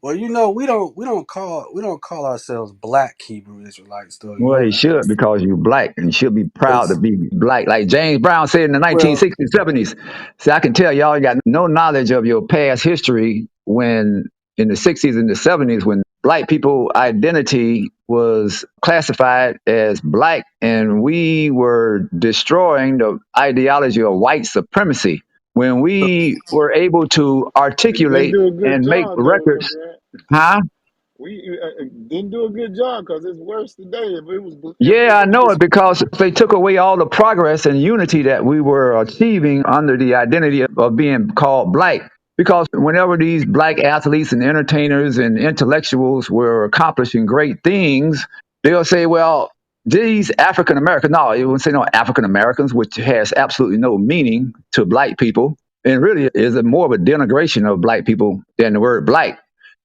Well, we don't call ourselves Black Hebrew Israelites, though. Well, they should because you black and you should be proud to Because be black. Like James Brown said in the well, 1960s, 70s. See, I can tell y'all got no knowledge of your past history when in the 60s and the 70s when black people identity was classified as black and we were destroying the ideology of white supremacy. When we were able to We didn't articulate do a good and make job though, records, LeGrand. huh? We didn't do a good job because it's worse today. If it Yeah, I was know it just because they took away all the progress and unity that we were achieving under the identity of being called black. Because whenever these black athletes and entertainers and intellectuals were accomplishing great things, they'll say, well, these African Americans, no, it wouldn't say no African Americans, which has absolutely no meaning to black people. And really is a more of a denigration of black people than the word black.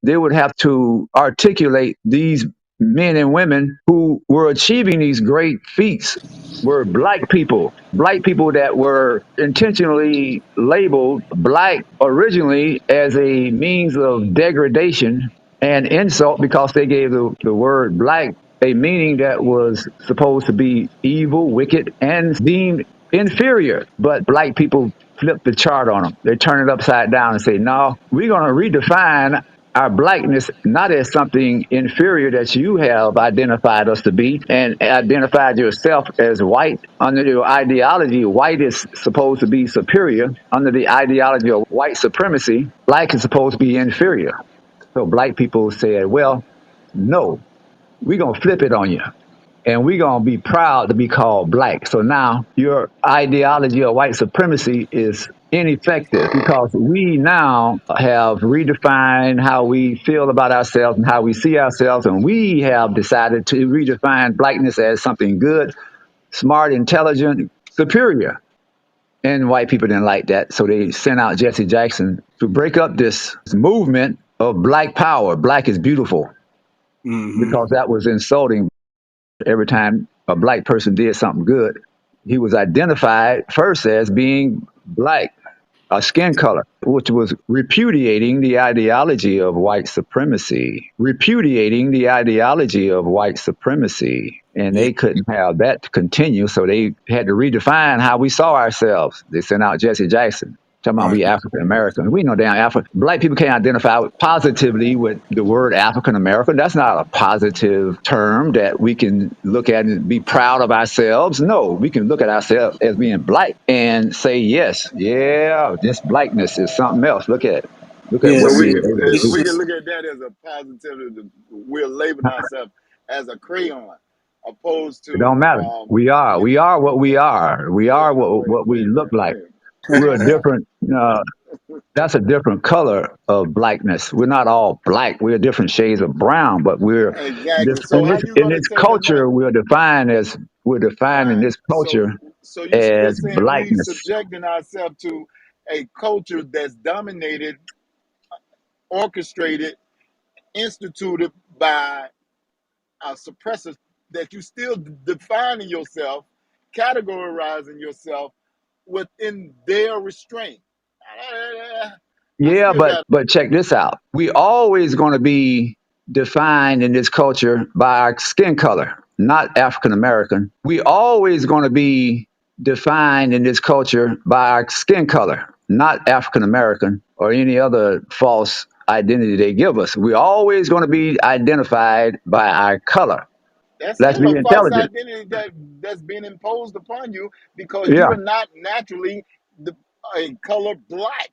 They would have to articulate these men and women who were achieving these great feats were black people that were intentionally labeled black originally as a means of degradation and insult because they gave the word black a meaning that was supposed to be evil, wicked, and deemed inferior. But black people flip the chart on them. They turn it upside down and say, no, we're going to redefine our blackness not as something inferior that you have identified us to be and identified yourself as white under your ideology. White is supposed to be superior under the ideology of white supremacy. Black is supposed to be inferior. So black people said, well, no, we're going to flip it on you and we're going to be proud to be called black. So now your ideology of white supremacy is ineffective because we now have redefined how we feel about ourselves and how we see ourselves. And we have decided to redefine blackness as something good, smart, intelligent, superior. And white people didn't like that. So they sent out Jesse Jackson to break up this movement of black power. Black is beautiful hmm because that was insulting. Every time a black person did something good, he was identified first as being black, a skin color, which was repudiating the ideology of white supremacy, repudiating the ideology of white supremacy. And yeah, they couldn't have that to continue, so they had to redefine how we saw ourselves. They sent out Jesse Jackson. Talking about right. we African Americans. We know damn African. Black people can't identify positively with the word African American. That's not a positive term that we can look at and be proud of ourselves. No, we can look at ourselves as being black and say, yes, yeah, this blackness is something else. Look at Yeah, so what we we see, are can able to it's do. we can just look at that as a positivity. We're labeling ourselves as a crayon, opposed It don't to matter. We are what we are. We wait, are wait, what we wait, look wait, like. wait. We're a different. That's a different color of blackness. We're not all black. We're different shades of brown, but we're Exactly. So how you in gonna this say that culture we're defined in right? this culture So you still as saying we blackness. subjecting ourselves to a culture that's dominated, orchestrated, instituted by suppressors that you still defining yourself, categorizing yourself within their restraint. I Yeah, still got but check this out. We always going to be defined in this culture by our skin color, not African American. We always going to be defined in this culture by our skin color, not African American or any other false identity they give us. We always going to be identified by our color. that's Let's still be a false intelligent. identity that's being imposed upon you because Yeah, you're not naturally the a color black.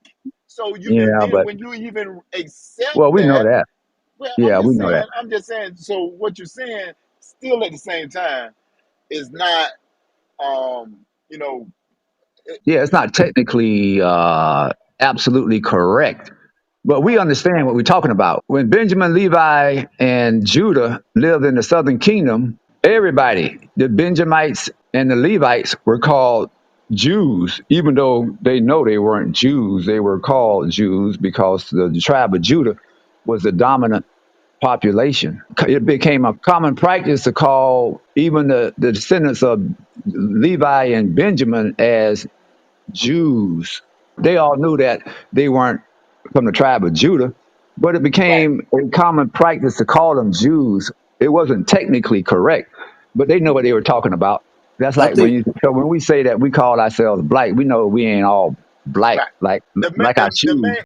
So you and yeah, then but when you even accept well, we know that, that. well, Yeah, we know that. I'm just saying. So what you're saying, still at the same time, is not you know, Yeah, it's not technically absolutely correct. But we right. understand what we're talking about. When Benjamin, Levi, and Judah lived in the southern kingdom, everybody, the Benjamites and the Levites, were called Jews, even though they know they weren't Jews. They were called Jews because the tribe of Judah was the dominant population. It became a common practice to call even the descendants of Levi and Benjamin as Jews. They all knew that they weren't from the tribe of Judah, but it Right. became a common practice to call them Jews. It wasn't technically correct, but they know what they were talking about. That's I like when think you so when we say that we call ourselves black, we know we ain't all black Right. like The like our the main shoes.